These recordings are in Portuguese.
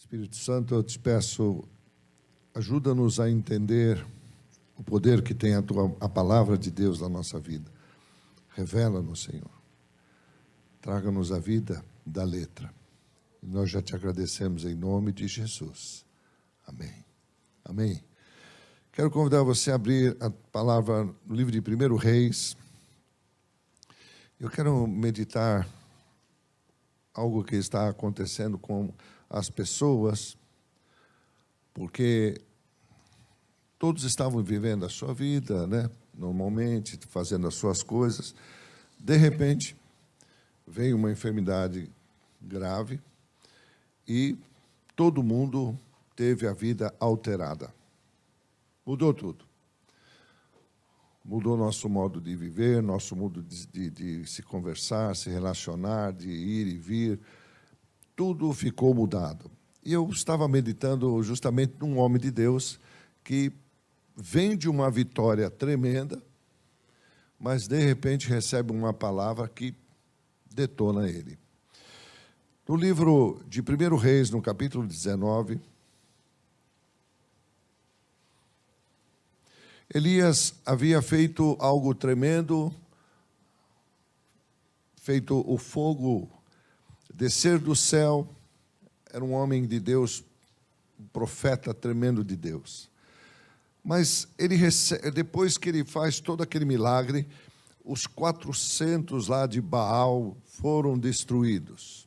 Espírito Santo, eu te peço, ajuda-nos a entender o poder que tem a palavra de Deus na nossa vida. Revela-nos, Senhor. Traga-nos a vida da letra. E nós já te agradecemos em nome de Jesus. Amém. Amém. Quero convidar você a abrir a palavra no livro de 1 Reis. Eu quero meditar algo que está acontecendo com as pessoas, porque todos estavam vivendo a sua vida, né? Normalmente, fazendo as suas coisas. De repente, veio uma enfermidade grave e todo mundo teve a vida alterada. Mudou tudo. Mudou nosso modo de viver, nosso modo de se conversar, se relacionar, de ir e vir. Tudo ficou mudado. E eu estava meditando justamente num homem de Deus que vem de uma vitória tremenda, mas de repente recebe uma palavra que detona ele. No livro de 1 Reis, no capítulo 19, Elias havia feito algo tremendo, feito o fogo descer do céu. Era um homem de Deus, um profeta tremendo de Deus. Mas ele depois que ele faz todo aquele milagre, os 400 lá de Baal foram destruídos.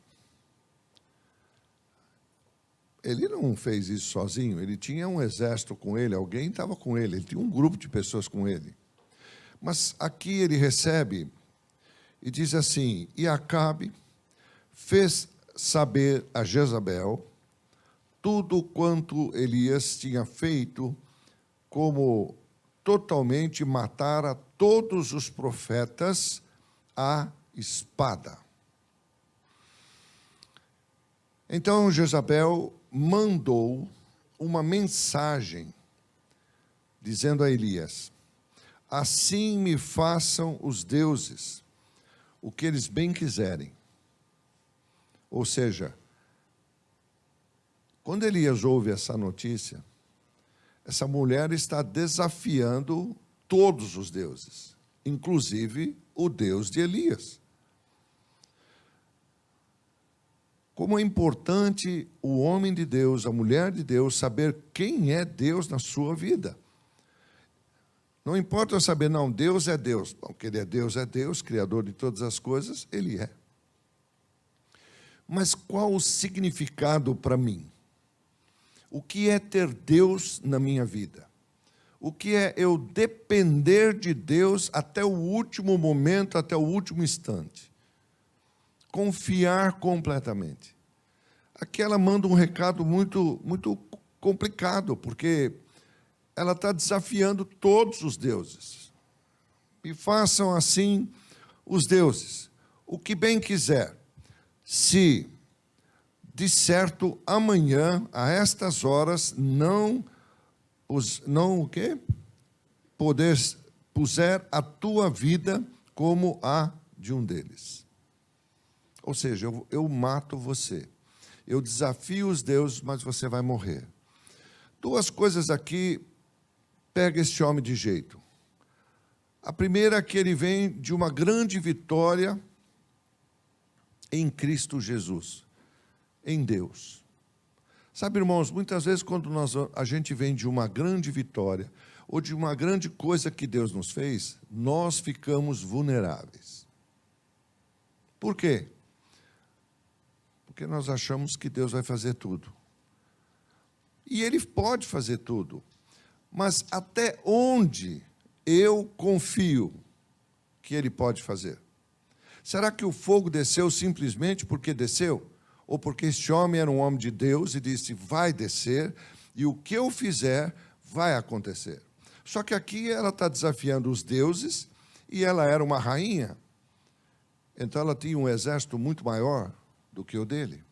Ele não fez isso sozinho, ele tinha um exército com ele, alguém estava com ele tinha um grupo de pessoas com ele. Mas aqui ele recebe e diz assim: e Acabe fez saber a Jezabel tudo quanto Elias tinha feito, como totalmente matara todos os profetas à espada. Então Jezabel mandou uma mensagem dizendo a Elias: assim me façam os deuses o que eles bem quiserem. Ou seja, quando Elias ouve essa notícia, essa mulher está desafiando todos os deuses, inclusive o Deus de Elias. Como é importante o homem de Deus, a mulher de Deus, saber quem é Deus na sua vida. Não importa eu saber, não, Deus é Deus. Bom, que Ele é Deus, Criador de todas as coisas, Ele é. Mas qual o significado para mim? O que é ter Deus na minha vida? O que é eu depender de Deus até o último momento, até o último instante? Confiar completamente. Aqui ela manda um recado muito complicado, porque ela está desafiando todos os deuses. E façam assim os deuses, o que bem quiser. Se, de certo, amanhã, a estas horas, não o quê? Puser a tua vida como a de um deles. Ou seja, eu mato você. Eu desafio os deuses, mas você vai morrer. Duas coisas aqui pega este homem de jeito. A primeira é que ele vem de uma grande vitória em Cristo Jesus, em Deus. Sabe, irmãos, muitas vezes quando a gente vem de uma grande vitória, ou de uma grande coisa que Deus nos fez, nós ficamos vulneráveis. Por quê? Porque nós achamos que Deus vai fazer tudo. E Ele pode fazer tudo. Mas até onde eu confio que Ele pode fazer? Será que o fogo desceu simplesmente porque desceu? Ou porque este homem era um homem de Deus e disse, vai descer, e o que eu fizer vai acontecer? Só que aqui ela está desafiando os deuses, e ela era uma rainha, então ela tinha um exército muito maior do que o dele.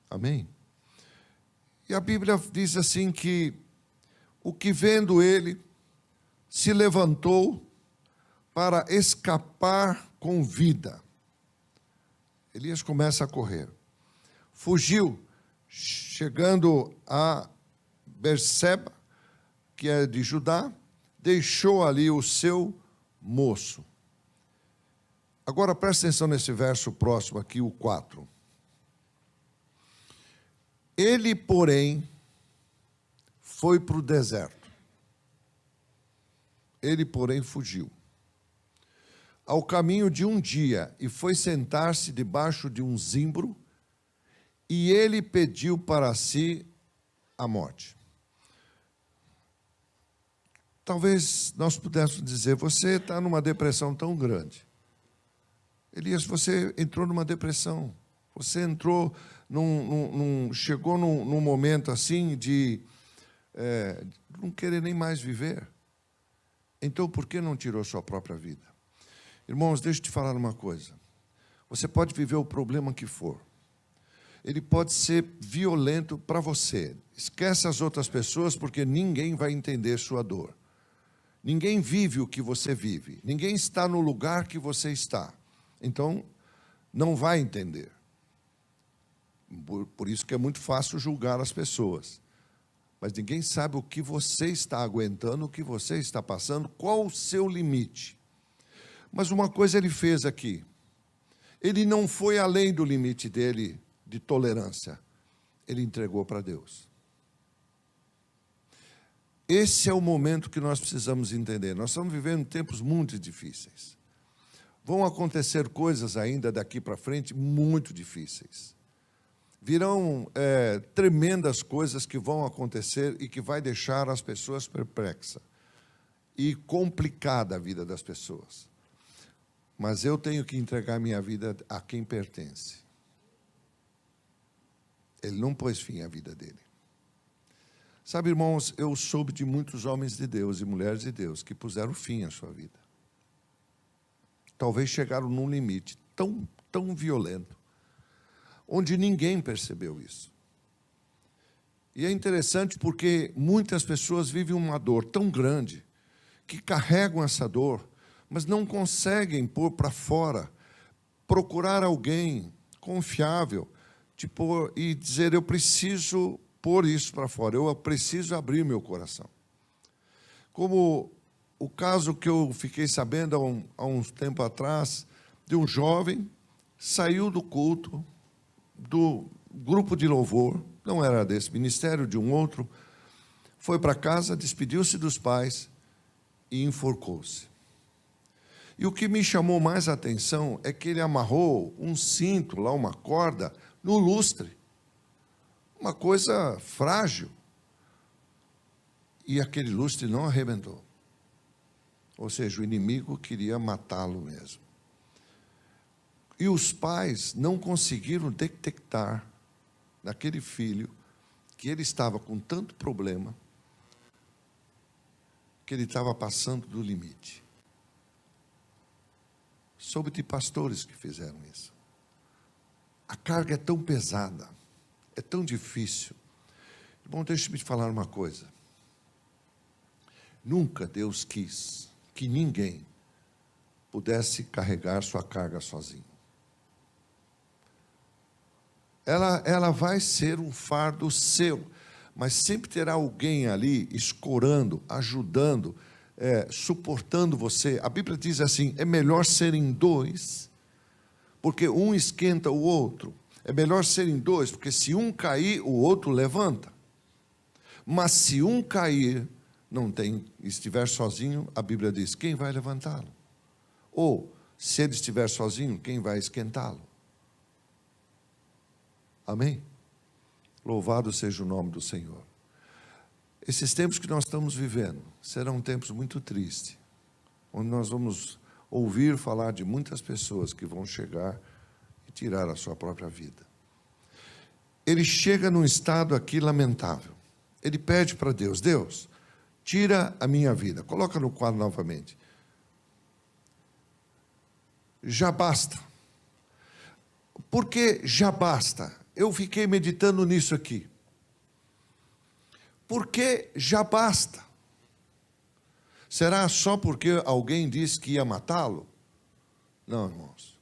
Amém? E a Bíblia diz assim que o que vendo ele se levantou para escapar com vida. Elias começa a correr. Fugiu chegando a Berseba, que é de Judá, deixou ali o seu moço. Agora presta atenção nesse verso próximo aqui, o 4. Ele, porém, foi para o deserto. Ele, porém, fugiu ao caminho de um dia e foi sentar-se debaixo de um zimbro, e ele pediu para si a morte. Talvez nós pudéssemos dizer, você está numa depressão tão grande. Elias, você entrou numa depressão. Você entrou, chegou num momento assim de não querer nem mais viver. Então, por que não tirou sua própria vida? Irmãos, deixa eu te falar uma coisa. Você pode viver o problema que for. Ele pode ser violento para você. Esquece as outras pessoas, porque ninguém vai entender sua dor. Ninguém vive o que você vive. Ninguém está no lugar que você está. Então, não vai entender. Por isso que é muito fácil julgar as pessoas. Mas ninguém sabe o que você está aguentando, o que você está passando, qual o seu limite. Mas uma coisa ele fez aqui. Ele não foi além do limite dele de tolerância. Ele entregou para Deus. Esse é o momento que nós precisamos entender. Nós estamos vivendo tempos muito difíceis. Vão acontecer coisas ainda daqui para frente muito difíceis. Virão tremendas coisas que vão acontecer e que vai deixar as pessoas perplexas e complicada a vida das pessoas. Mas eu tenho que entregar minha vida a quem pertence. Ele não pôs fim à vida dele. Sabe, irmãos, eu soube de muitos homens de Deus e mulheres de Deus que puseram fim à sua vida. Talvez chegaram num limite tão violento, onde ninguém percebeu isso. E é interessante porque muitas pessoas vivem uma dor tão grande, que carregam essa dor, mas não conseguem pôr para fora, procurar alguém confiável, e dizer, eu preciso pôr isso para fora, eu preciso abrir meu coração. Como o caso que eu fiquei sabendo há uns tempo atrás, de um jovem, saiu do culto, do grupo de louvor, não era desse ministério, de um outro, foi para casa, despediu-se dos pais e enforcou-se. E o que me chamou mais a atenção é que ele amarrou um cinto, lá uma corda, no lustre. Uma coisa frágil. E aquele lustre não arrebentou. Ou seja, o inimigo queria matá-lo mesmo. E os pais não conseguiram detectar naquele filho que ele estava com tanto problema que ele estava passando do limite. Soube de pastores que fizeram isso. A carga é tão pesada, é tão difícil. Bom, deixe-me te falar uma coisa. Nunca Deus quis que ninguém pudesse carregar sua carga sozinho. Ela vai ser um fardo seu, mas sempre terá alguém ali escorando, ajudando, suportando você. A Bíblia diz assim, é melhor serem dois, porque um esquenta o outro. É melhor serem dois, porque se um cair, o outro levanta. Mas se um cair, estiver sozinho, a Bíblia diz, quem vai levantá-lo? Ou, se ele estiver sozinho, quem vai esquentá-lo? Amém? Louvado seja o nome do Senhor. Esses tempos que nós estamos vivendo serão tempos muito tristes, onde nós vamos ouvir falar de muitas pessoas que vão chegar e tirar a sua própria vida. Ele chega num estado aqui lamentável. Ele pede para Deus, Deus, tira a minha vida. Coloca no quadro novamente. Já basta. Por que já basta? Eu fiquei meditando nisso aqui. Por que já basta? Será só porque alguém disse que ia matá-lo? Não, irmãos.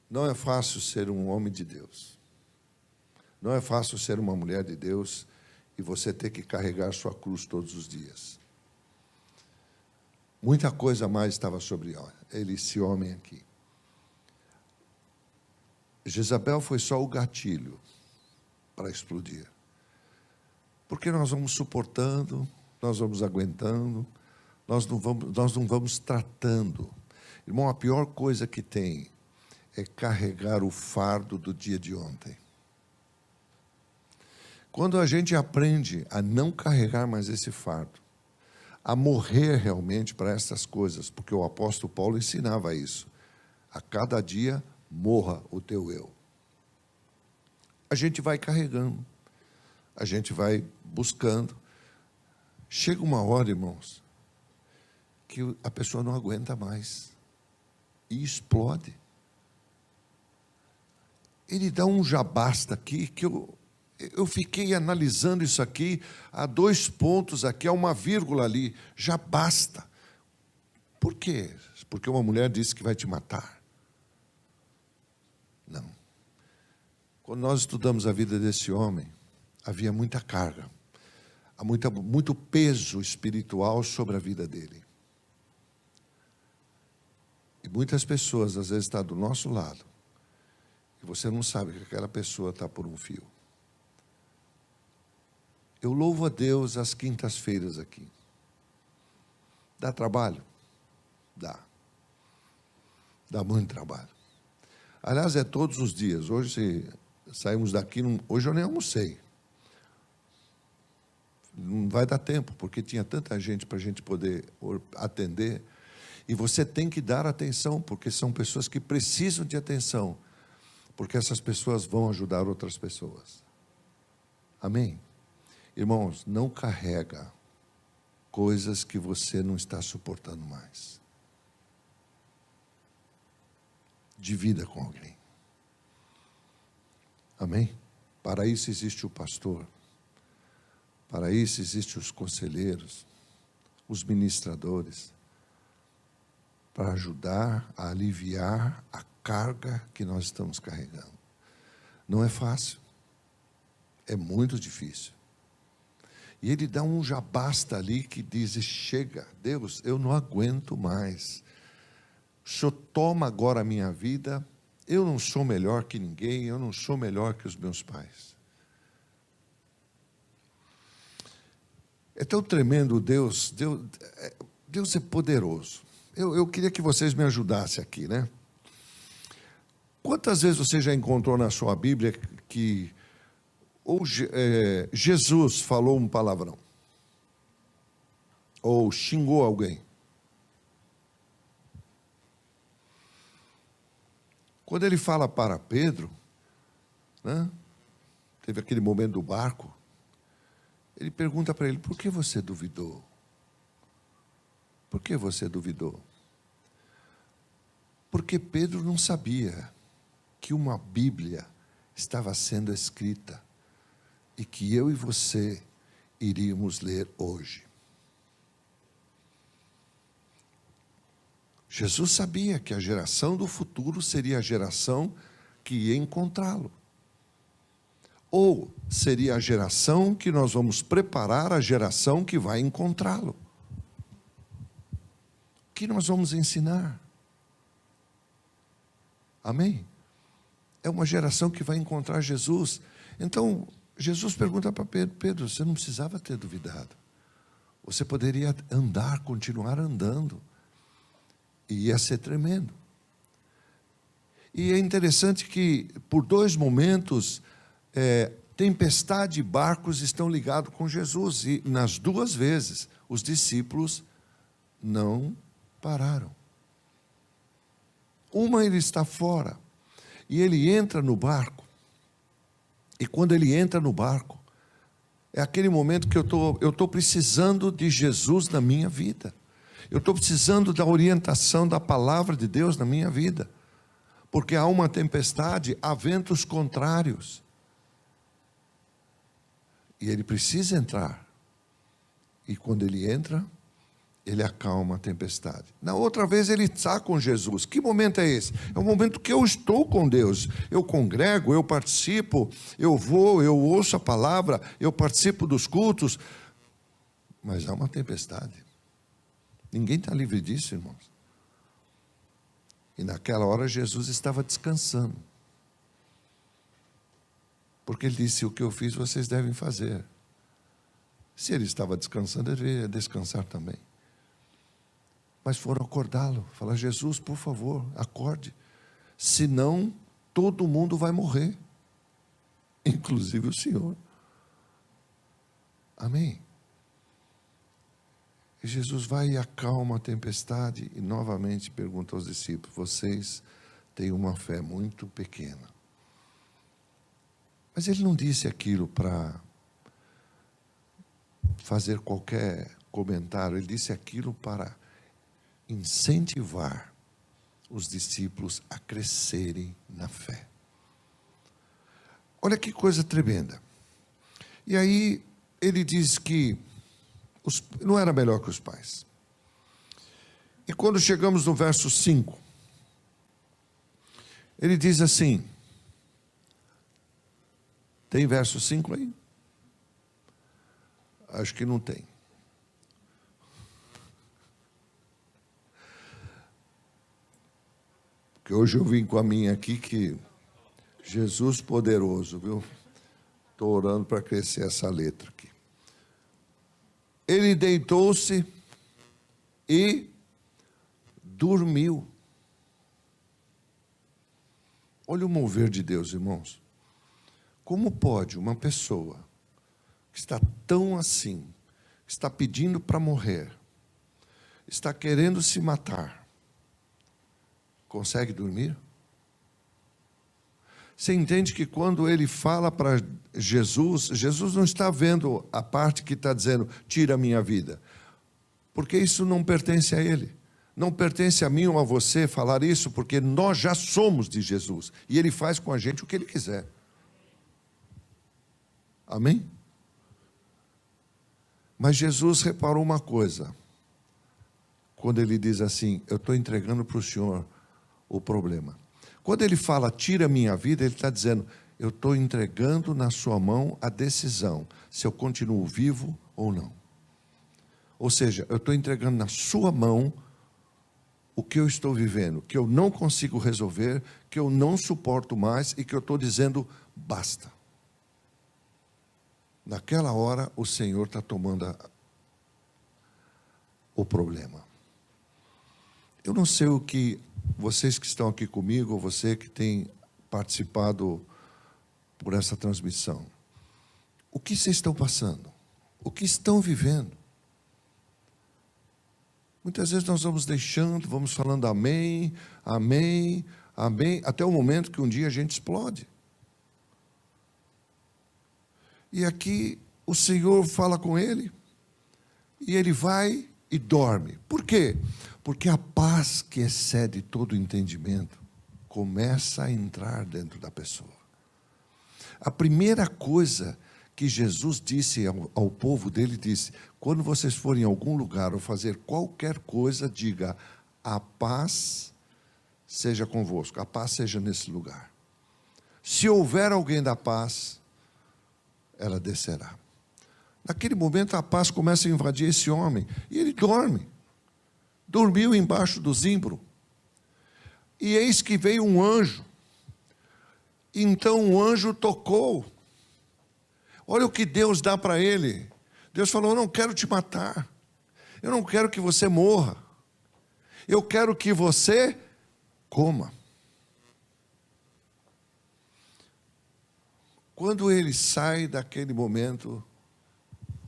Não é fácil ser um homem de Deus. Não é fácil ser uma mulher de Deus e você ter que carregar sua cruz todos os dias. Muita coisa mais estava sobre esse homem aqui. Jezabel foi só o gatilho para explodir. Porque nós vamos suportando, nós vamos aguentando, nós não vamos tratando. Irmão, a pior coisa que tem é carregar o fardo do dia de ontem. Quando a gente aprende a não carregar mais esse fardo, a morrer realmente para essas coisas, porque o apóstolo Paulo ensinava isso, a cada dia morra o teu eu. A gente vai carregando, a gente vai buscando. Chega uma hora, irmãos, que a pessoa não aguenta mais e explode. Ele dá um já basta aqui, que eu fiquei analisando isso aqui, há 2 pontos aqui, há uma vírgula ali, já basta. Por quê? Porque uma mulher disse que vai te matar. Não. Quando nós estudamos a vida desse homem, havia muita carga, há muito peso espiritual sobre a vida dele. E muitas pessoas, às vezes, estão do nosso lado, e você não sabe que aquela pessoa está por um fio. Eu louvo a Deus às quintas-feiras aqui. Dá trabalho? Dá. Dá muito trabalho. Aliás, é todos os dias. Hoje, se saímos daqui, hoje eu nem almocei. Não vai dar tempo, porque tinha tanta gente para a gente poder atender. E você tem que dar atenção, porque são pessoas que precisam de atenção, porque essas pessoas vão ajudar outras pessoas. Amém? Irmãos, não carrega coisas que você não está suportando mais. Divida com alguém. Amém? Para isso existe o pastor. Para isso existem os conselheiros, os ministradores, para ajudar a aliviar a carga que nós estamos carregando. Não é fácil. É muito difícil. E ele dá um já basta ali que diz: chega, Deus, eu não aguento mais. O Senhor toma agora a minha vida. Eu não sou melhor que ninguém, eu não sou melhor que os meus pais. É tão tremendo Deus é poderoso. Eu queria que vocês me ajudassem aqui, né? Quantas vezes você já encontrou na sua Bíblia que Jesus falou um palavrão? Ou xingou alguém? Quando ele fala para Pedro, né, teve aquele momento do barco, ele pergunta para ele: por que você duvidou? Por que você duvidou? Porque Pedro não sabia que uma Bíblia estava sendo escrita e que eu e você iríamos ler hoje. Jesus sabia que a geração do futuro seria a geração que ia encontrá-lo. Ou seria a geração que nós vamos preparar a geração que vai encontrá-lo. O que nós vamos ensinar? Amém? É uma geração que vai encontrar Jesus. Então, Jesus pergunta para Pedro: Pedro, você não precisava ter duvidado. Você poderia andar, continuar andando. E ia ser tremendo. E é interessante que, por 2 momentos, tempestade e barcos estão ligados com Jesus. E nas 2 vezes, os discípulos não pararam. Uma, ele está fora. E ele entra no barco. E quando ele entra no barco, é aquele momento que eu estou precisando de Jesus na minha vida. Eu estou precisando da orientação da palavra de Deus na minha vida. Porque há uma tempestade, há ventos contrários. E ele precisa entrar. E quando ele entra, ele acalma a tempestade. Na outra vez ele está com Jesus. Que momento é esse? É o momento que eu estou com Deus. Eu congrego, eu participo, eu vou, eu ouço a palavra, eu participo dos cultos. Mas há uma tempestade. Ninguém está livre disso, irmãos. E naquela hora Jesus estava descansando. Porque ele disse, o que eu fiz vocês devem fazer. Se ele estava descansando, ele deveria descansar também. Mas foram acordá-lo, falar, Jesus, por favor, acorde, senão todo mundo vai morrer, inclusive o Senhor. Amém? E Jesus vai e acalma a tempestade e novamente pergunta aos discípulos, vocês têm uma fé muito pequena. Mas ele não disse aquilo para fazer qualquer comentário, ele disse aquilo para incentivar os discípulos a crescerem na fé. Olha que coisa tremenda. E aí ele diz que não era melhor que os pais. E quando chegamos no verso 5, ele diz assim, tem verso 5 aí? Acho que não tem. Porque hoje eu vim com a minha aqui que Jesus poderoso, viu? Estou orando para crescer essa letra aqui. Ele deitou-se e dormiu. Olha o mover de Deus, irmãos. Como pode uma pessoa que está tão assim, que está pedindo para morrer, está querendo se matar, consegue dormir? Você entende que quando ele fala para Jesus, Jesus não está vendo a parte que está dizendo, tira a minha vida. Porque isso não pertence a ele. Não pertence a mim ou a você falar isso, porque nós já somos de Jesus. E ele faz com a gente o que ele quiser. Amém? Mas Jesus reparou uma coisa. Quando ele diz assim, eu estou entregando para o Senhor o problema. Quando ele fala, tira a minha vida, ele está dizendo, eu estou entregando na sua mão a decisão, se eu continuo vivo ou não. Ou seja, eu estou entregando na sua mão o que eu estou vivendo, que eu não consigo resolver, que eu não suporto mais e que eu estou dizendo, basta. Naquela hora, o Senhor está tomando o problema. Eu não sei o que vocês que estão aqui comigo, ou você que tem participado por essa transmissão, o que vocês estão passando? O que estão vivendo? Muitas vezes nós vamos deixando, vamos falando amém, amém, amém, até o momento que um dia a gente explode. E aqui o Senhor fala com ele, e ele vai e dorme. Por quê? Porque a paz que excede todo o entendimento começa a entrar dentro da pessoa. A primeira coisa que Jesus disse ao povo dele, disse, quando vocês forem em algum lugar ou fazer qualquer coisa, diga, a paz seja convosco, a paz seja nesse lugar. Se houver alguém da paz, ela descerá. Naquele momento a paz começa a invadir esse homem, e ele dorme. Dormiu embaixo do zimbro. E eis que veio um anjo. Então o anjo tocou. Olha o que Deus dá para ele. Deus falou, eu não quero te matar. Eu não quero que você morra. Eu quero que você coma. Quando ele sai daquele momento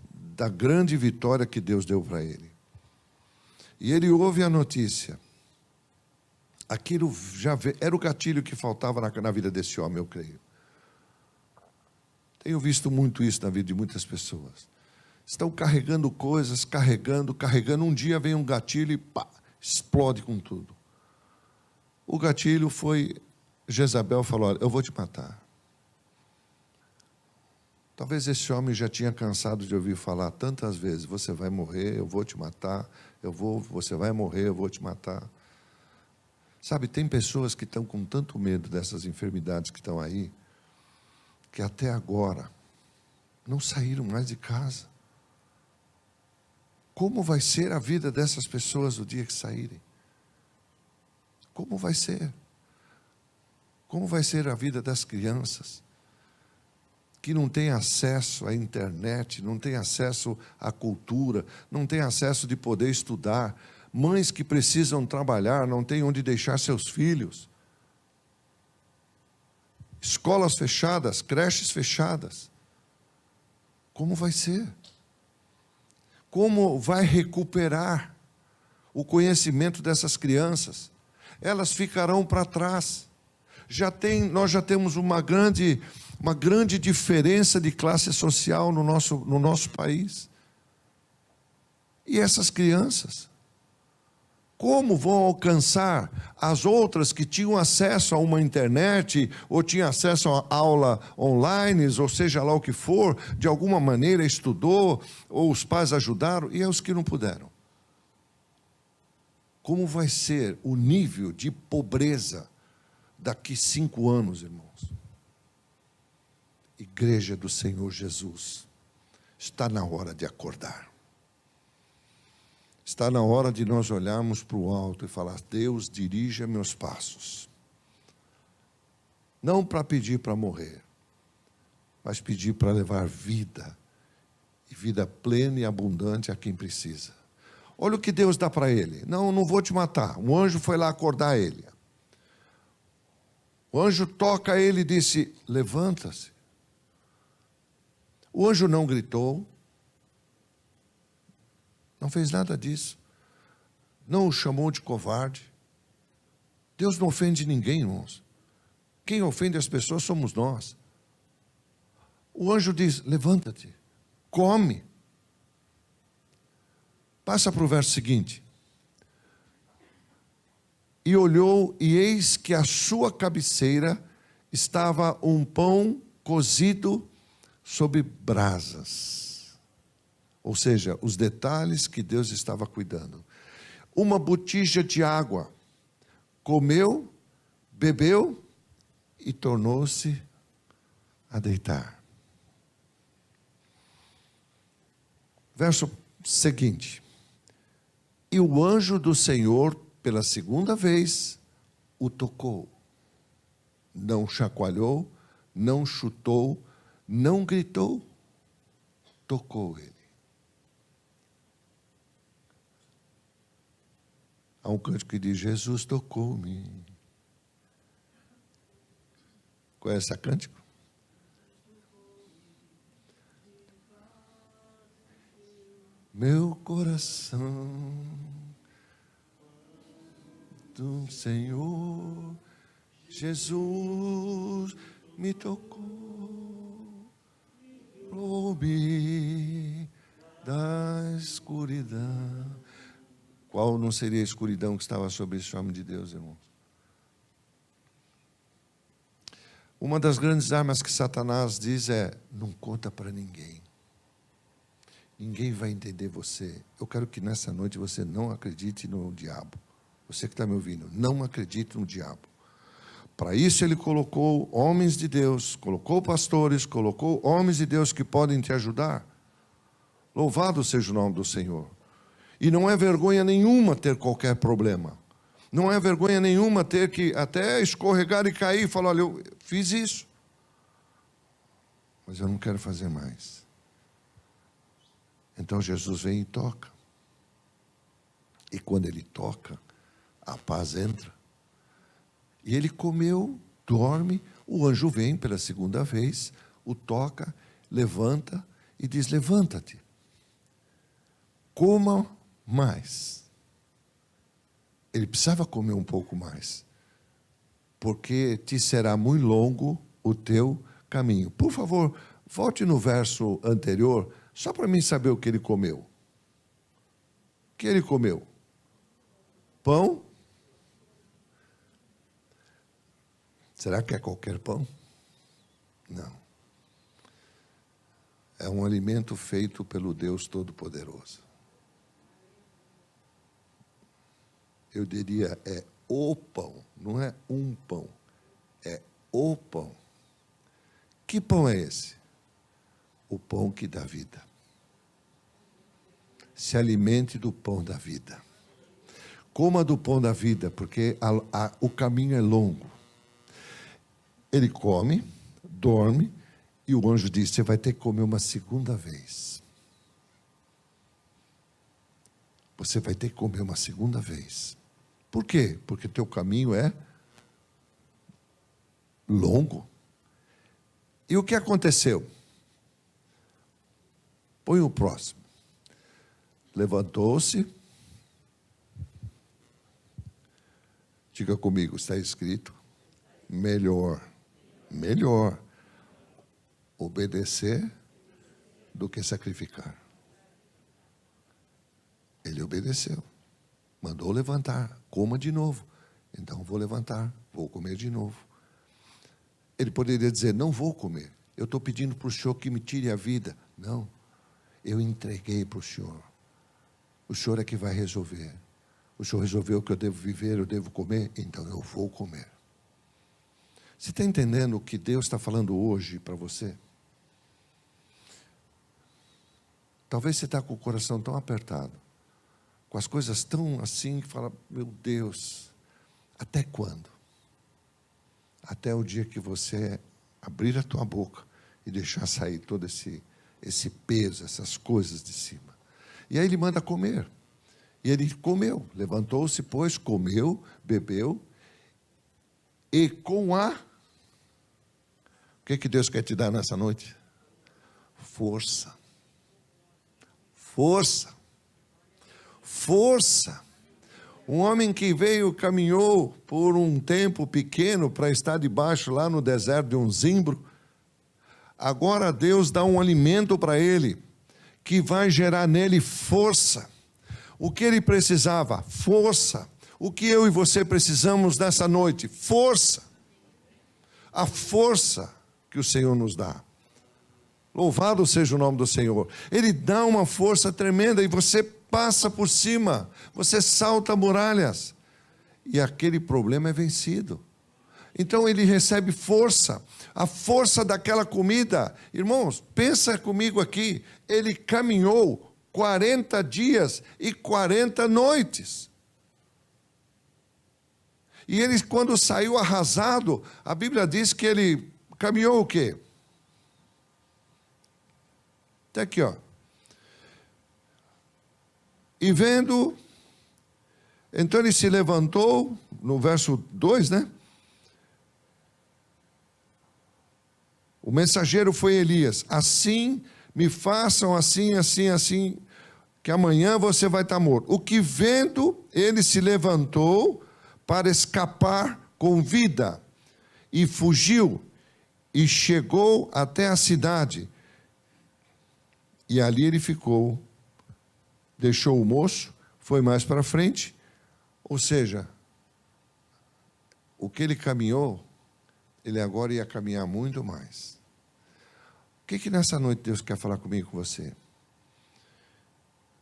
da grande vitória que Deus deu para ele, e ele ouve a notícia, aquilo já era o gatilho que faltava na vida desse homem, eu creio. Tenho visto muito isso na vida de muitas pessoas. Estão carregando coisas, carregando. Um dia vem um gatilho e pá, explode com tudo. O gatilho foi, Jezabel falou, olha, eu vou te matar. Talvez esse homem já tinha cansado de ouvir falar tantas vezes: você vai morrer, eu vou te matar, você vai morrer, eu vou te matar. Sabe, tem pessoas que estão com tanto medo dessas enfermidades que estão aí, que até agora não saíram mais de casa. Como vai ser a vida dessas pessoas no dia que saírem? Como vai ser? Como vai ser a vida das crianças que não têm acesso à internet, não têm acesso à cultura, não têm acesso de poder estudar, mães que precisam trabalhar, não têm onde deixar seus filhos, escolas fechadas, creches fechadas? Como vai ser? Como vai recuperar o conhecimento dessas crianças? Elas ficarão para trás. Nós já temos uma grande diferença de classe social no nosso país. E essas crianças, como vão alcançar as outras que tinham acesso a uma internet, ou tinham acesso a aula online, ou seja lá o que for, de alguma maneira estudou, ou os pais ajudaram, e os que não puderam? Como vai ser o nível de pobreza daqui 5 anos, irmãos? Igreja do Senhor Jesus, está na hora de acordar. Está na hora de nós olharmos para o alto e falar: Deus, dirija meus passos. Não para pedir para morrer, mas pedir para levar vida, e vida plena e abundante a quem precisa. Olha o que Deus dá para ele: não vou te matar. Um anjo foi lá acordar ele. O anjo toca ele e disse: levanta-se. O anjo não gritou, não fez nada disso, não o chamou de covarde. Deus não ofende ninguém, irmãos. Quem ofende as pessoas somos nós. O anjo diz: levanta-te, come. Passa para o verso seguinte. E olhou, e eis que à sua cabeceira estava um pão cozido sobre brasas. Ou seja, os detalhes que Deus estava cuidando. Uma botija de água. Comeu, bebeu e tornou-se a deitar. Verso seguinte. E o anjo do Senhor, pela segunda vez, o tocou. Não chacoalhou, não chutou, não gritou, tocou ele. Há um canto que diz: Jesus tocou-me. Conhece esse cântico? Meu coração do Senhor Jesus me tocou, livrou-me da escuridão. Qual não seria a escuridão que estava sobre esse homem de Deus, irmãos? Uma das grandes armas que Satanás diz é: não conta para ninguém. Ninguém vai entender você. Eu quero que nessa noite você não acredite no diabo. Você que está me ouvindo, não acredite no diabo. Para isso ele colocou homens de Deus, colocou pastores, colocou homens de Deus que podem te ajudar. Louvado seja o nome do Senhor. E não é vergonha nenhuma ter qualquer problema. Não é vergonha nenhuma ter que até escorregar e cair e falar: olha, eu fiz isso, mas eu não quero fazer mais. Então Jesus vem e toca. E quando ele toca, a paz entra. E ele comeu, dorme, o anjo vem pela segunda vez, o toca, levanta e diz: levanta-te, coma mais. Ele precisava comer um pouco mais, porque te será muito longo o teu caminho. Por favor, volte no verso anterior, só para mim saber o que ele comeu. O que ele comeu? Pão? Será que é qualquer pão? Não. é um alimento feito pelo Deus Todo-Poderoso. Eu diria, é o pão, não é um pão, é o pão. Que pão é esse? O pão que dá vida. Se alimente do pão da vida. Coma do pão da vida, porque o caminho é longo. Ele come, dorme, e o anjo diz, você vai ter que comer uma segunda vez. Você vai ter que comer uma segunda vez. Por quê? Porque teu caminho é longo. E o que aconteceu? Põe o próximo. Levantou-se. Diga comigo, está escrito. Melhor obedecer do que sacrificar. Ele obedeceu. Mandou levantar. Coma de novo. Então vou levantar, vou comer de novo. Ele poderia dizer, não vou comer. Eu estou pedindo para o Senhor que me tire a vida. Não. Eu entreguei para o Senhor. O Senhor é que vai resolver. O Senhor resolveu que eu devo viver, eu devo comer, então eu vou comer. Você está entendendo o que Deus está falando hoje para você? Talvez você está com o coração tão apertado, com as coisas tão assim, que fala, meu Deus, até quando? Até o dia que você abrir a tua boca e deixar sair todo esse peso, essas coisas de cima. E aí ele manda comer. E ele comeu, levantou-se, pois, comeu, bebeu, e com a... O que Deus quer te dar nessa noite? Força. Força. Força. Um homem que veio, caminhou por um tempo pequeno para estar debaixo lá no deserto de um zimbro. Agora Deus dá um alimento para ele, que vai gerar nele força. O que ele precisava? Força. O que eu e você precisamos nessa noite? Força. A força que o Senhor nos dá. Louvado seja o nome do Senhor. Ele dá uma força tremenda e você passa por cima. Você salta muralhas. E aquele problema é vencido. Então ele recebe força. A força daquela comida. Irmãos, pensa comigo aqui. Ele caminhou 40 dias e 40 noites. E ele, quando saiu arrasado, a Bíblia diz que ele caminhou o quê? Até aqui, ó. E vendo, então ele se levantou, no verso 2, né? O mensageiro foi Elias. Assim, me façam assim, assim, assim, que amanhã você vai estar morto. O que vendo, ele se levantou para escapar com vida, e fugiu, e chegou até a cidade. E ali ele ficou, deixou o moço, foi mais para frente, ou seja, o que ele caminhou, ele agora ia caminhar muito mais. O que nessa noite Deus quer falar comigo e com você?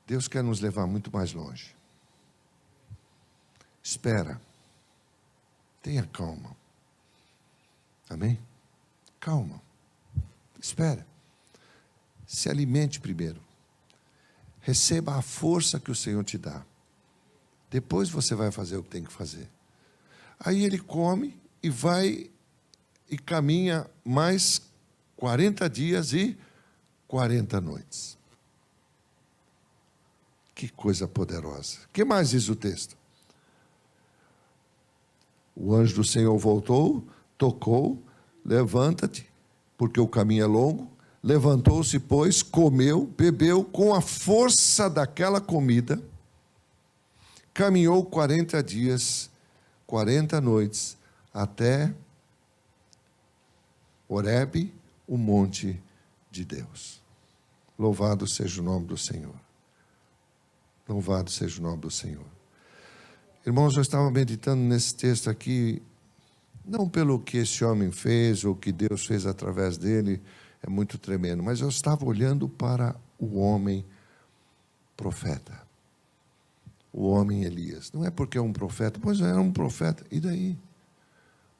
Deus quer nos levar muito mais longe. Espera. Tenha calma. Amém? Calma. Espera. Se alimente primeiro. Receba a força que o Senhor te dá. Depois você vai fazer o que tem que fazer. Aí ele come e vai e caminha mais 40 dias e 40 noites. Que coisa poderosa. O que mais diz o texto? O anjo do Senhor voltou, tocou, levanta-te, porque o caminho é longo. Levantou-se, pois, comeu, bebeu com a força daquela comida, caminhou 40 dias, 40 noites, até Horebe, o monte de Deus. Louvado seja o nome do Senhor. Louvado seja o nome do Senhor. Irmãos, eu estava meditando nesse texto aqui, não pelo que esse homem fez, ou que Deus fez através dele. é muito tremendo. Mas eu estava olhando para o homem profeta, o homem Elias. Não é porque é um profeta, pois era um profeta, e daí?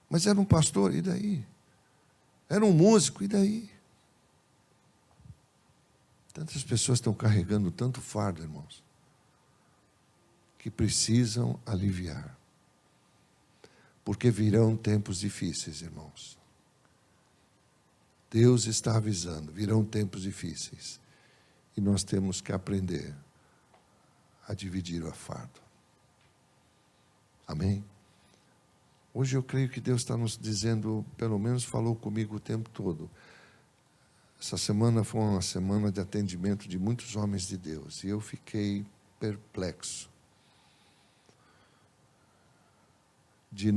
Mas era um pastor, e daí? Era um músico, e daí? Tantas pessoas estão carregando tanto fardo, irmãos, que precisam aliviar. Porque virão tempos difíceis, irmãos. Deus está avisando, virão tempos difíceis. E nós temos que aprender a dividir o fardo. Amém? Hoje eu creio que Deus está nos dizendo, pelo menos falou comigo o tempo todo. Essa semana foi uma semana de atendimento de muitos homens de Deus. E eu fiquei perplexo. De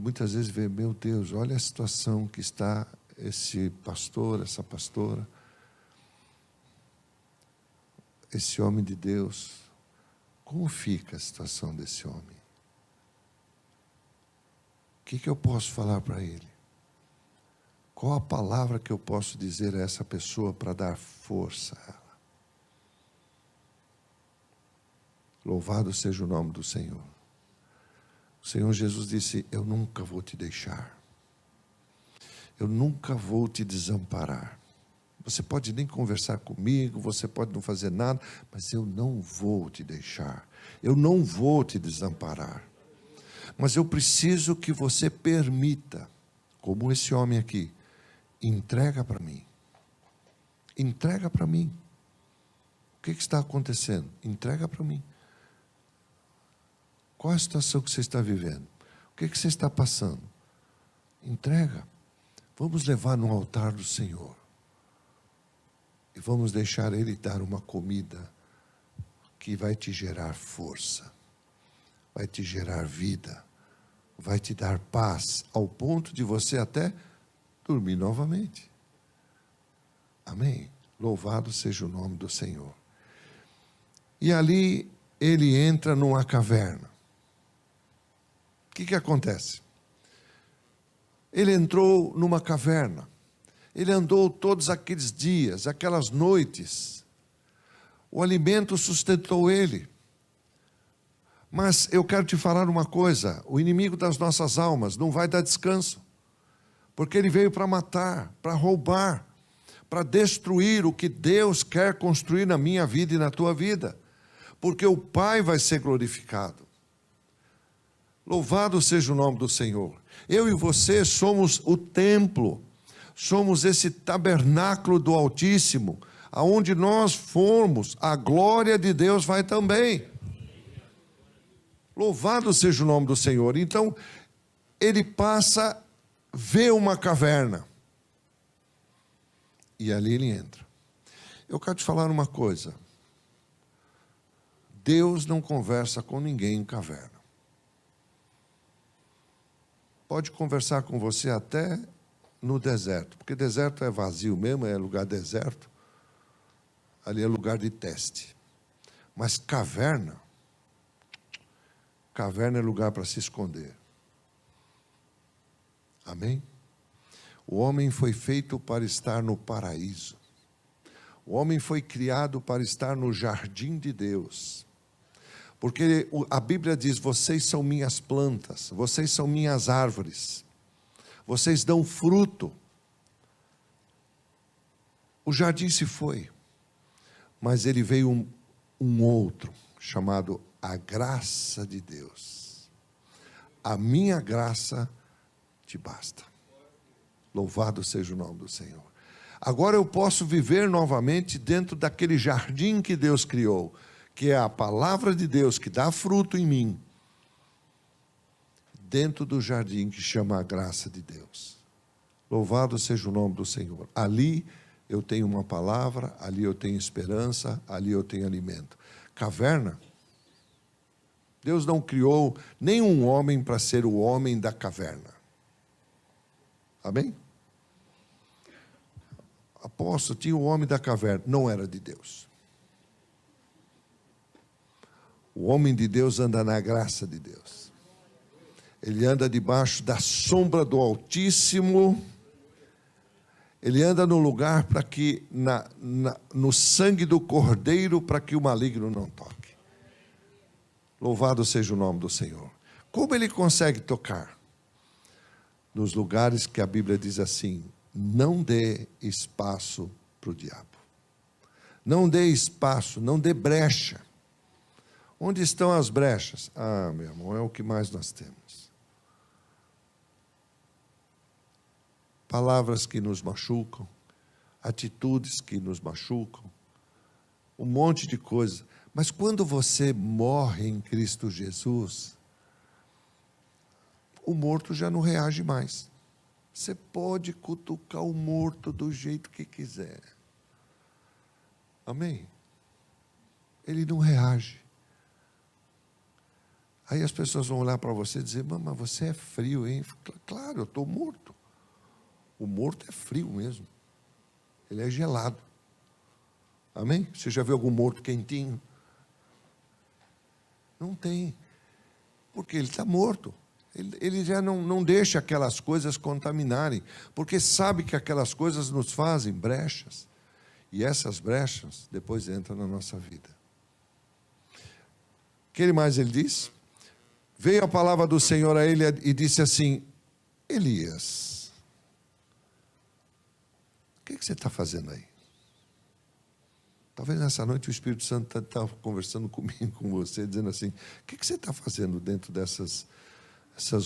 muitas vezes ver, meu Deus, olha a situação que está esse pastor, essa pastora, esse homem de Deus. Como fica a situação desse homem? O que eu posso falar para ele? Qual a palavra que eu posso dizer a essa pessoa para dar força a ela? Louvado seja o nome do Senhor. O Senhor Jesus disse, eu nunca vou te deixar. Eu nunca vou te desamparar. Você pode nem conversar comigo, você pode não fazer nada, mas eu não vou te deixar. Eu não vou te desamparar. Mas eu preciso que você permita, como esse homem aqui, entrega para mim. Entrega para mim. O que está acontecendo? Entrega para mim. Qual é a situação que você está vivendo? O que você está passando? Entrega. Vamos levar no altar do Senhor. E vamos deixar Ele dar uma comida que vai te gerar força, vai te gerar vida, vai te dar paz, ao ponto de você até dormir novamente. Amém? Louvado seja o nome do Senhor. E ali ele entra numa caverna. O que acontece? Ele entrou numa caverna. Ele andou todos aqueles dias, aquelas noites. O alimento sustentou ele. Mas eu quero te falar uma coisa: o inimigo das nossas almas não vai dar descanso. Porque ele veio para matar, para roubar, para destruir o que Deus quer construir na minha vida e na tua vida. Porque o Pai vai ser glorificado. Louvado seja o nome do Senhor. Eu e você somos o templo, somos esse tabernáculo do Altíssimo, aonde nós formos, a glória de Deus vai também. Louvado seja o nome do Senhor. Então, ele passa, vê uma caverna, e ali ele entra. Eu quero te falar uma coisa: Deus não conversa com ninguém em caverna. Pode conversar com você até no deserto, porque deserto é vazio mesmo, é lugar deserto. Ali é lugar de teste. Mas caverna é lugar para se esconder. Amém? O homem foi feito para estar no paraíso. O homem foi criado para estar no jardim de Deus. Porque a Bíblia diz, vocês são minhas plantas, vocês são minhas árvores, vocês dão fruto. O jardim se foi, mas ele veio um outro, chamado a graça de Deus. A minha graça te basta. Louvado seja o nome do Senhor. Agora eu posso viver novamente dentro daquele jardim que Deus criou, que é a palavra de Deus que dá fruto em mim, dentro do jardim que chama a graça de Deus. Louvado seja o nome do Senhor. Ali eu tenho uma palavra, ali eu tenho esperança, ali eu tenho alimento. Caverna, Deus não criou nenhum homem para ser o homem da caverna. Amém? Apóstolo, tinha o homem da caverna, não era de Deus. O homem de Deus anda na graça de Deus. Ele anda debaixo da sombra do Altíssimo Ele anda no lugar para que, no sangue do Cordeiro, para que o maligno não toque. Louvado seja o nome do Senhor. Como ele consegue tocar? Nos lugares que a Bíblia diz assim: não dê espaço para o diabo. Não dê espaço, não dê brecha. Onde estão as brechas? Ah, meu irmão, é o que mais nós temos. Palavras que nos machucam, atitudes que nos machucam, um monte de coisa. Mas quando você morre em Cristo Jesus, o morto já não reage mais. Você pode cutucar o morto do jeito que quiser. Amém? Ele não reage. Aí as pessoas vão olhar para você e dizer: mas você é frio, hein? Claro, eu estou morto. O morto é frio mesmo. Ele é gelado. Amém? Você já viu algum morto quentinho? Não tem. Porque ele está morto. Ele já não deixa aquelas coisas contaminarem. Porque sabe que aquelas coisas nos fazem brechas. E essas brechas depois entram na nossa vida. O que mais ele diz? Veio a palavra do Senhor a ele e disse assim: Elias, o que você está fazendo aí? Talvez nessa noite o Espírito Santo está conversando comigo, com você, dizendo assim: o que você está fazendo dentro dessas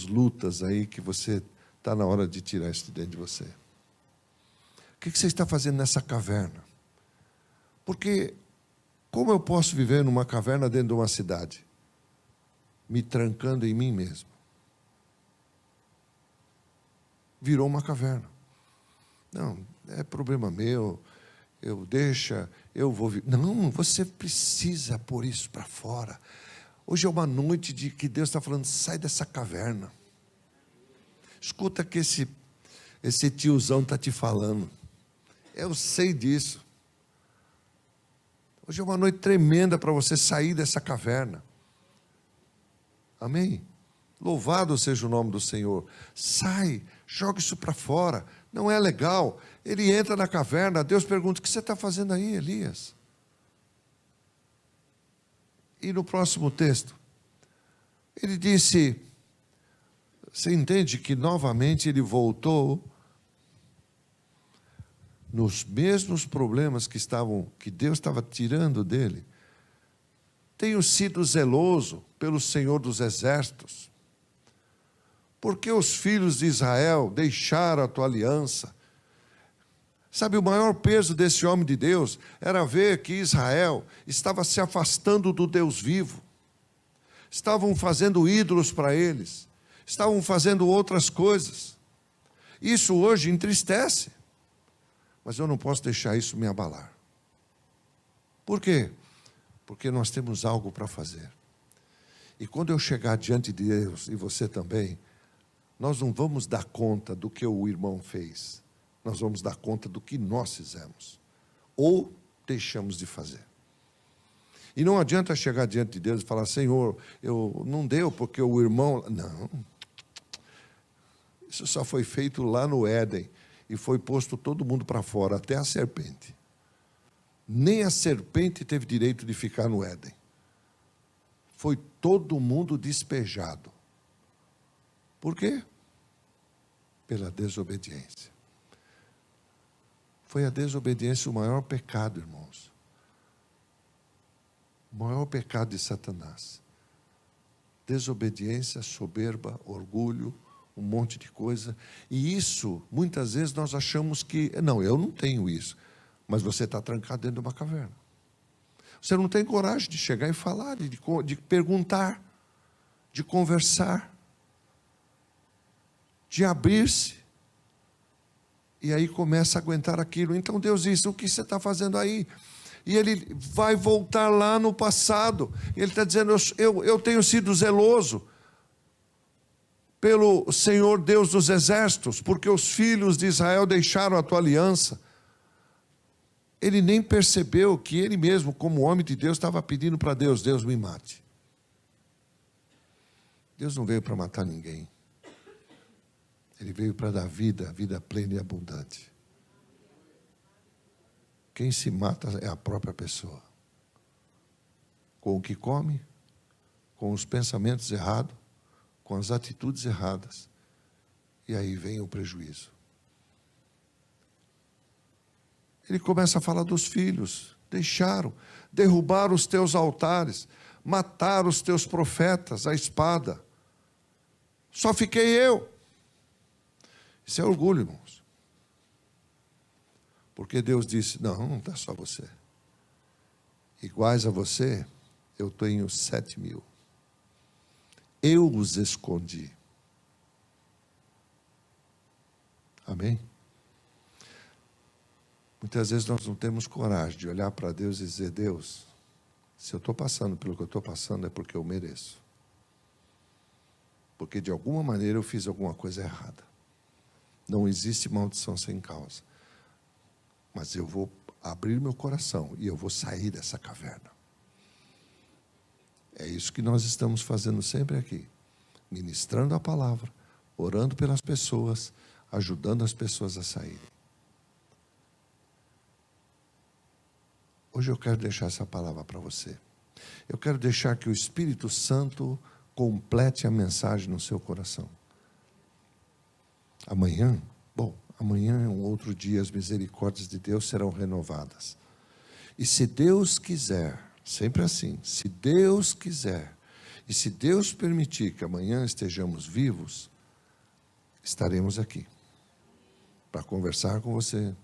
lutas aí que você está na hora de tirar isso de dentro de você? O que você está fazendo nessa caverna? Porque como eu posso viver numa caverna dentro de uma cidade? Me trancando em mim mesmo. Virou uma caverna. Não, é problema meu, eu vou... Não, você precisa pôr isso para fora. Hoje é uma noite de que Deus está falando: sai dessa caverna. Escuta que esse tiozão está te falando. Eu sei disso. Hoje é uma noite tremenda para você sair dessa caverna. Amém? Louvado seja o nome do Senhor. Sai, joga isso para fora. Não é legal. Ele entra na caverna, Deus pergunta: o que você está fazendo aí, Elias? E no próximo texto, ele disse, você entende que novamente ele voltou nos mesmos problemas que Deus estava tirando dele. Tenho sido zeloso pelo Senhor dos Exércitos, porque os filhos de Israel deixaram a tua aliança. Sabe, o maior peso desse homem de Deus era ver que Israel estava se afastando do Deus vivo. Estavam fazendo ídolos para eles. Estavam fazendo outras coisas. Isso hoje entristece. Mas eu não posso deixar isso me abalar. Por quê? Porque nós temos algo para fazer. E quando eu chegar diante de Deus, e você também, nós não vamos dar conta do que o irmão fez. Nós vamos dar conta do que nós fizemos. Ou deixamos de fazer. E não adianta chegar diante de Deus e falar: Senhor, eu não deu porque o irmão... Não. Isso só foi feito lá no Éden. E foi posto todo mundo para fora, até a serpente. Nem a serpente teve direito de ficar no Éden. Foi todo mundo despejado. Por quê? Pela desobediência. Foi a desobediência o maior pecado, irmãos. O maior pecado de Satanás. Desobediência, soberba, orgulho, um monte de coisa. E isso, muitas vezes nós achamos que... Não, eu não tenho isso. Mas você está trancado dentro de uma caverna. Você não tem coragem de chegar e falar, de perguntar, de conversar, de abrir-se. E aí começa a aguentar aquilo. Então Deus diz: o que você está fazendo aí? E ele vai voltar lá no passado. Ele está dizendo: eu tenho sido zeloso pelo Senhor Deus dos Exércitos, porque os filhos de Israel deixaram a tua aliança. Ele nem percebeu que ele mesmo, como homem de Deus, estava pedindo para Deus: Deus, me mate. Deus não veio para matar ninguém. Ele veio para dar vida, vida plena e abundante. Quem se mata é a própria pessoa. Com o que come, com os pensamentos errados, com as atitudes erradas. E aí vem o prejuízo. Ele começa a falar dos filhos. Derrubaram os teus altares, mataram os teus profetas, a espada. Só fiquei eu. Isso é orgulho, irmãos. Porque Deus disse, não está só você. Iguais a você, eu tenho 7.000. Eu os escondi. Amém? Muitas vezes nós não temos coragem de olhar para Deus e dizer, Deus, se eu estou passando pelo que eu estou passando é porque eu mereço. Porque de alguma maneira eu fiz alguma coisa errada. Não existe maldição sem causa. Mas eu vou abrir meu coração e eu vou sair dessa caverna. É isso que nós estamos fazendo sempre aqui. Ministrando a palavra, orando pelas pessoas, ajudando as pessoas a saírem. Hoje eu quero deixar essa palavra para você. Eu quero deixar que o Espírito Santo complete a mensagem no seu coração. Amanhã é um outro dia, as misericórdias de Deus serão renovadas. E se Deus quiser, sempre assim, se Deus quiser, e se Deus permitir que amanhã estejamos vivos, estaremos aqui. Para conversar com você,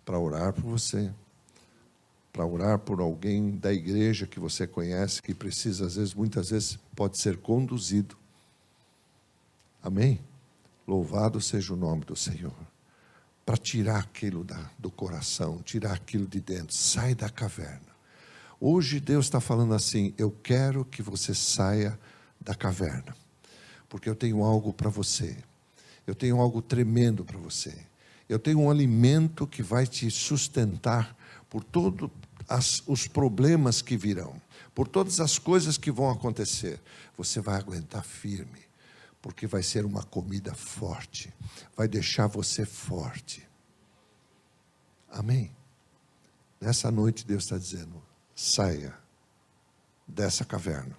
para orar por você, para orar por alguém da igreja que você conhece, que precisa, muitas vezes, pode ser conduzido. Amém? Louvado seja o nome do Senhor. Para tirar aquilo do coração, tirar aquilo de dentro, sai da caverna. Hoje Deus está falando assim, eu quero que você saia da caverna, porque eu tenho algo para você, eu tenho algo tremendo para você, eu tenho um alimento que vai te sustentar por todos os problemas que virão, por todas as coisas que vão acontecer. Você vai aguentar firme, porque vai ser uma comida forte, vai deixar você forte. Amém? Nessa noite Deus está dizendo, saia dessa caverna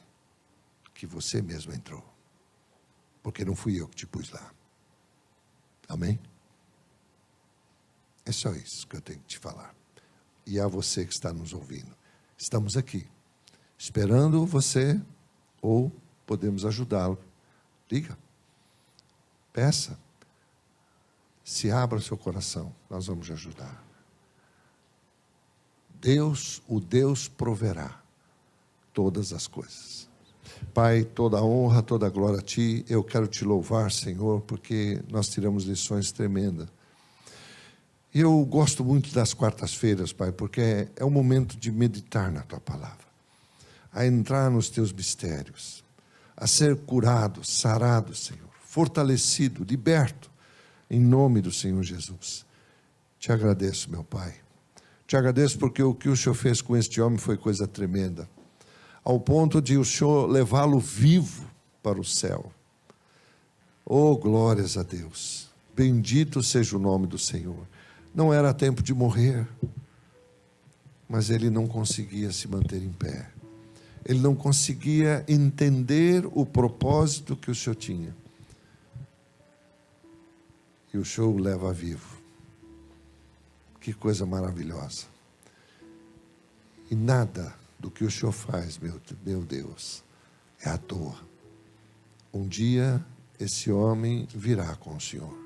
que você mesmo entrou, porque não fui eu que te pus lá. Amém? É só isso que eu tenho que te falar. E a você que está nos ouvindo. Estamos aqui, esperando você, ou podemos ajudá-lo. Liga, peça, se abra o seu coração, nós vamos te ajudar. O Deus proverá todas as coisas. Pai, toda a honra, toda a glória a Ti. Eu quero Te louvar, Senhor, porque nós tiramos lições tremendas. E eu gosto muito das quartas-feiras, Pai, porque é o momento de meditar na Tua palavra, a entrar nos Teus mistérios, a ser curado, sarado, Senhor, fortalecido, liberto, em nome do Senhor Jesus. Te agradeço, meu Pai. Te agradeço porque o que o Senhor fez com este homem foi coisa tremenda, ao ponto de o Senhor levá-lo vivo para o céu. Oh, glórias a Deus. Bendito seja o nome do Senhor. Não era tempo de morrer, mas ele não conseguia se manter em pé. Ele não conseguia entender o propósito que o Senhor tinha. E o Senhor o leva vivo. Que coisa maravilhosa. E nada do que o Senhor faz, meu Deus, é à toa. Um dia esse homem virá com o Senhor.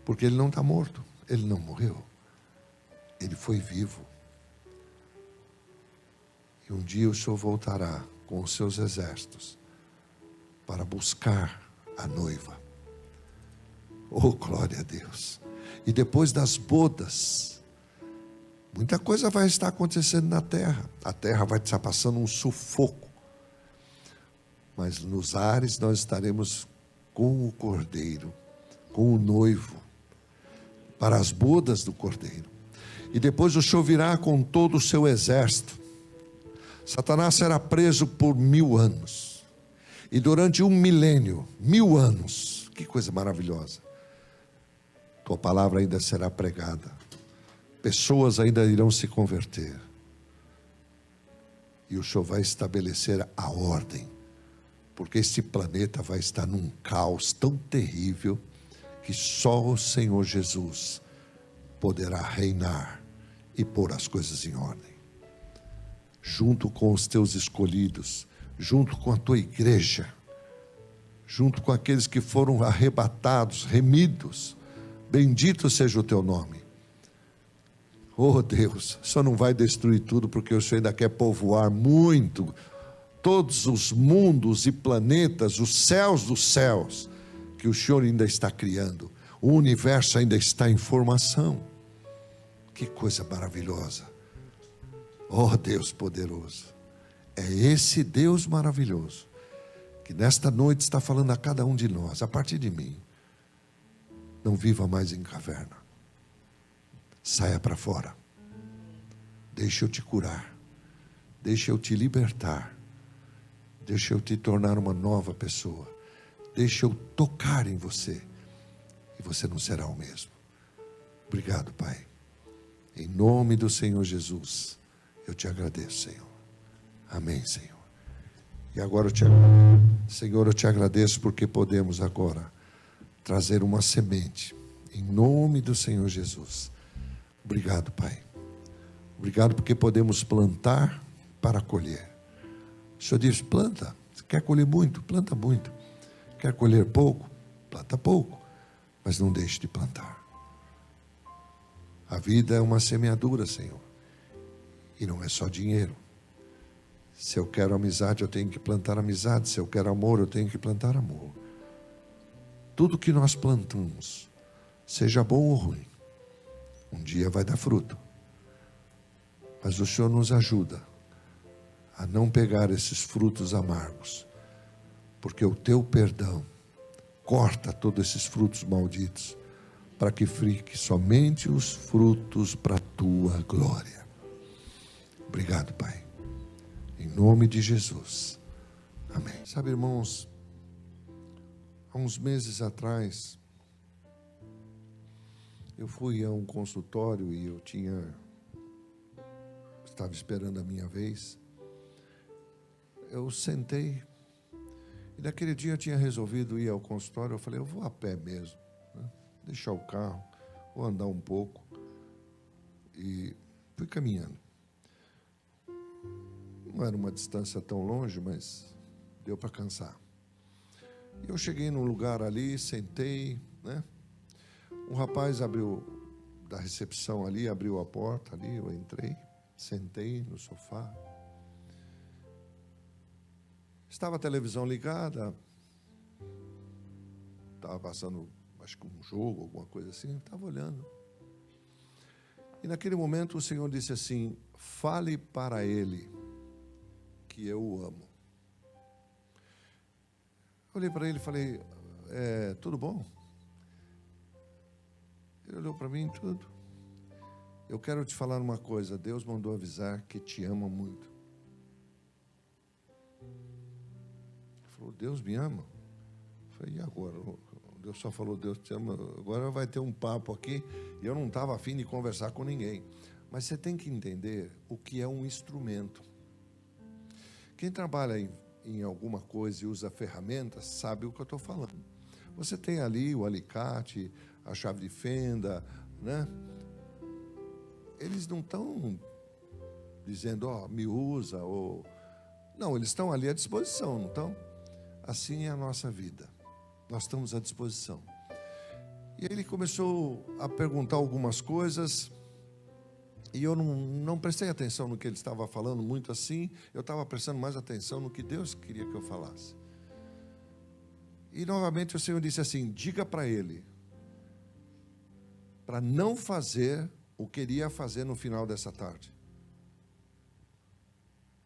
Porque ele não está morto, ele não morreu. Ele foi vivo. E um dia o Senhor voltará com os seus exércitos para buscar a noiva. Oh, glória a Deus. E depois das bodas, muita coisa vai estar acontecendo na terra. A terra vai estar passando um sufoco. Mas nos ares nós estaremos com o Cordeiro, com o noivo, para as bodas do Cordeiro. E depois o Senhor virá com todo o seu exército. Satanás será preso por 1000 anos. E durante 1 milênio, 1000 anos, que coisa maravilhosa. Tua palavra ainda será pregada. pessoas ainda irão se converter. E o Senhor vai estabelecer a ordem, porque este planeta vai estar num caos tão terrível que só o Senhor Jesus poderá reinar e pôr as coisas em ordem. Junto com os teus escolhidos, junto com a tua igreja, junto com aqueles que foram arrebatados, remidos, bendito seja o teu nome. Oh Deus, o Senhor não vai destruir tudo, porque o Senhor ainda quer povoar muito, todos os mundos e planetas, os céus dos céus, que o Senhor ainda está criando. O universo ainda está em formação. Que coisa maravilhosa. Oh Deus poderoso, é esse Deus maravilhoso, que nesta noite está falando a cada um de nós, a partir de mim. Não viva mais em caverna. Saia para fora. Deixa eu te curar. Deixa eu te libertar. Deixa eu te tornar uma nova pessoa. Deixa eu tocar em você. E você não será o mesmo. Obrigado, Pai. Em nome do Senhor Jesus, eu te agradeço, Senhor. Amém, Senhor. E agora Senhor, eu te agradeço porque podemos agora trazer uma semente. Em nome do Senhor Jesus. Obrigado, Pai. Obrigado porque podemos plantar para colher. O Senhor diz, planta. Se quer colher muito, planta muito. Quer colher pouco, planta pouco. Mas não deixe de plantar. A vida é uma semeadura, Senhor. E não é só dinheiro. Se eu quero amizade, eu tenho que plantar amizade. Se eu quero amor, eu tenho que plantar amor. Tudo que nós plantamos, seja bom ou ruim, um dia vai dar fruto. Mas o Senhor nos ajuda a não pegar esses frutos amargos, porque o teu perdão corta todos esses frutos malditos, para que fique somente os frutos para a tua glória. Obrigado, Pai. Em nome de Jesus. Amém. Sabe, irmãos, há uns meses atrás, eu fui a um consultório e eu estava esperando a minha vez. Eu sentei e naquele dia eu tinha resolvido ir ao consultório. Eu falei, eu vou a pé mesmo, né? Deixar o carro, vou andar um pouco. E fui caminhando. Não era uma distância tão longe, mas deu para cansar. E eu cheguei num lugar ali, sentei, né? Um rapaz da recepção ali, abriu a porta ali, eu entrei, sentei no sofá. Estava a televisão ligada, estava passando, acho que um jogo, alguma coisa assim, estava olhando. E naquele momento o Senhor disse assim, fale para ele que eu o amo. Eu olhei para ele e falei, tudo bom? Ele olhou para mim, tudo. Eu quero te falar uma coisa, Deus mandou avisar que te ama muito. Ele falou, Deus me ama? Eu falei, e agora? Deus só falou, Deus te ama. Agora vai ter um papo aqui, e eu não estava afim de conversar com ninguém. Mas você tem que entender o que é um instrumento. Quem trabalha em alguma coisa e usa ferramentas, sabe o que eu estou falando. Você tem ali o alicate, a chave de fenda, né? Eles não estão dizendo, me usa, ou... Não, eles estão ali à disposição, não estão? Assim é a nossa vida. Nós estamos à disposição. E ele começou a perguntar algumas coisas, e eu não prestei atenção no que ele estava falando muito assim, eu estava prestando mais atenção no que Deus queria que eu falasse. E novamente o Senhor disse assim, diga para ele, para não fazer o que ele ia fazer no final dessa tarde.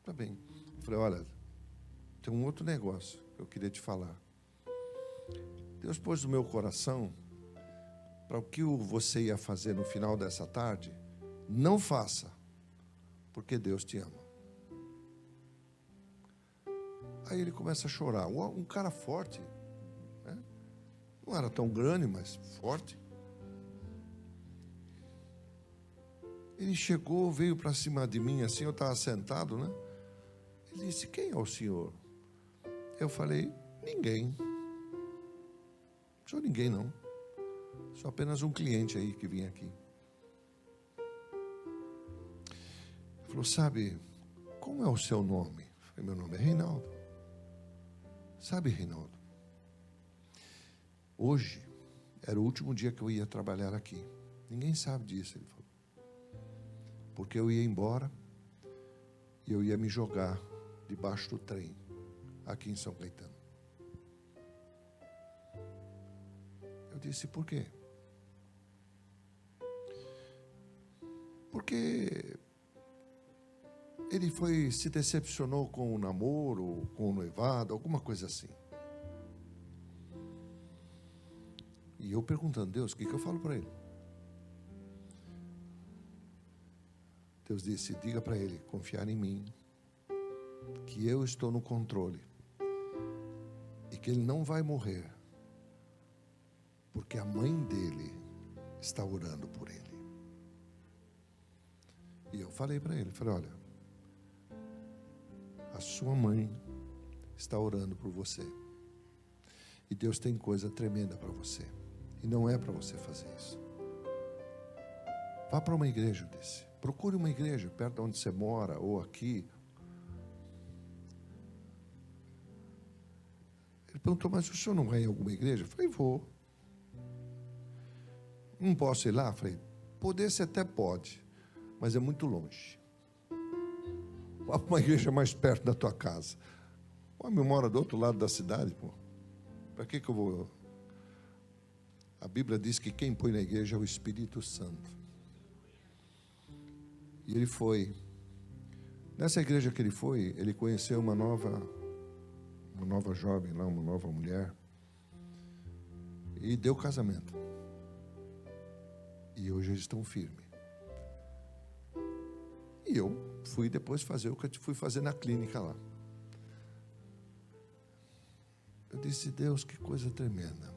Tá bem. Eu falei, olha, tem um outro negócio que eu queria te falar. Deus pôs no meu coração para o que você ia fazer no final dessa tarde, não faça, porque Deus te ama. Aí ele começa a chorar. Um cara forte, né? Não era tão grande, mas forte. Ele chegou, veio para cima de mim, assim, eu estava sentado, né? Ele disse: quem é o senhor? Eu falei: ninguém. Não sou ninguém, não. Sou apenas um cliente aí que vim aqui. Ele falou: sabe, como é o seu nome? Eu falei: meu nome é Reinaldo. Sabe, Reinaldo, hoje era o último dia que eu ia trabalhar aqui. Ninguém sabe disso, ele falou. Porque eu ia embora e eu ia me jogar debaixo do trem, aqui em São Caetano. Eu disse: por quê? Porque ele se decepcionou com o namoro, com o noivado, alguma coisa assim. E eu perguntando: Deus, o que eu falo para ele? Deus disse: diga para ele confiar em mim, que eu estou no controle e que ele não vai morrer, porque a mãe dele está orando por ele. E eu falei para ele, falei: olha, a sua mãe está orando por você, e Deus tem coisa tremenda para você, e não é para você fazer isso. Vá para uma igreja, eu disse. Procure uma igreja perto de onde você mora, ou aqui. Ele perguntou: mas o senhor não vai em alguma igreja? Eu falei: vou. Não posso ir lá? Eu falei: poder você até pode, mas é muito longe. Vá para uma igreja mais perto da tua casa. O homem mora do outro lado da cidade, pô. Para que eu vou? A Bíblia diz que quem põe na igreja é o Espírito Santo. E ele foi. Nessa igreja que ele foi, ele conheceu uma nova jovem lá, uma nova mulher. E deu casamento. E hoje eles estão firmes. E eu fui depois fazer o que eu fui fazer na clínica lá. Eu disse: Deus, que coisa tremenda.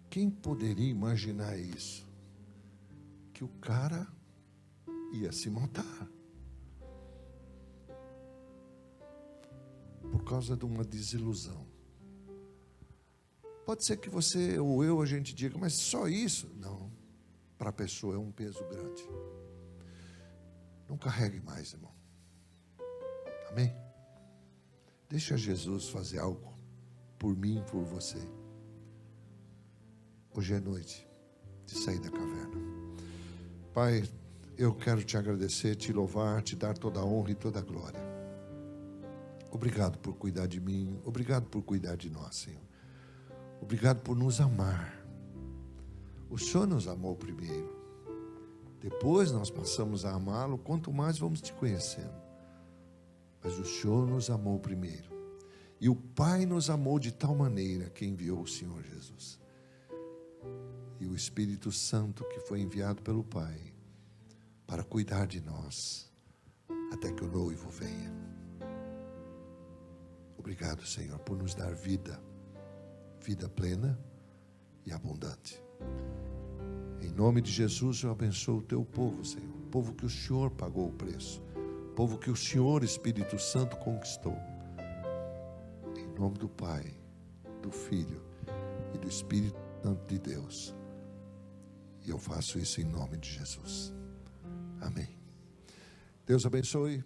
Quem poderia imaginar isso? Que o cara ia se matar por causa de uma desilusão. Pode ser que você ou eu, a gente diga: mas só isso? Não, para a pessoa é um peso grande. Não carregue mais, irmão. Amém? Deixa Jesus fazer algo por mim e por você. Hoje é noite de sair da caverna. Pai, eu quero te agradecer, te louvar, te dar toda a honra e toda a glória. Obrigado por cuidar de mim, obrigado por cuidar de nós, Senhor. Obrigado por nos amar. O Senhor nos amou primeiro. Depois nós passamos a amá-lo, quanto mais vamos te conhecendo. Mas o Senhor nos amou primeiro. E o Pai nos amou de tal maneira que enviou o Senhor Jesus. E o Espírito Santo que foi enviado pelo Pai para cuidar de nós até que o noivo venha. Obrigado, Senhor, por nos dar vida plena e abundante. Em nome de Jesus eu abençoo o teu povo, Senhor, povo que o Senhor pagou o preço, povo que o Senhor, Espírito Santo, conquistou. Em nome do Pai, do Filho e do Espírito Santo de Deus. E eu faço isso em nome de Jesus. Amém. Deus abençoe.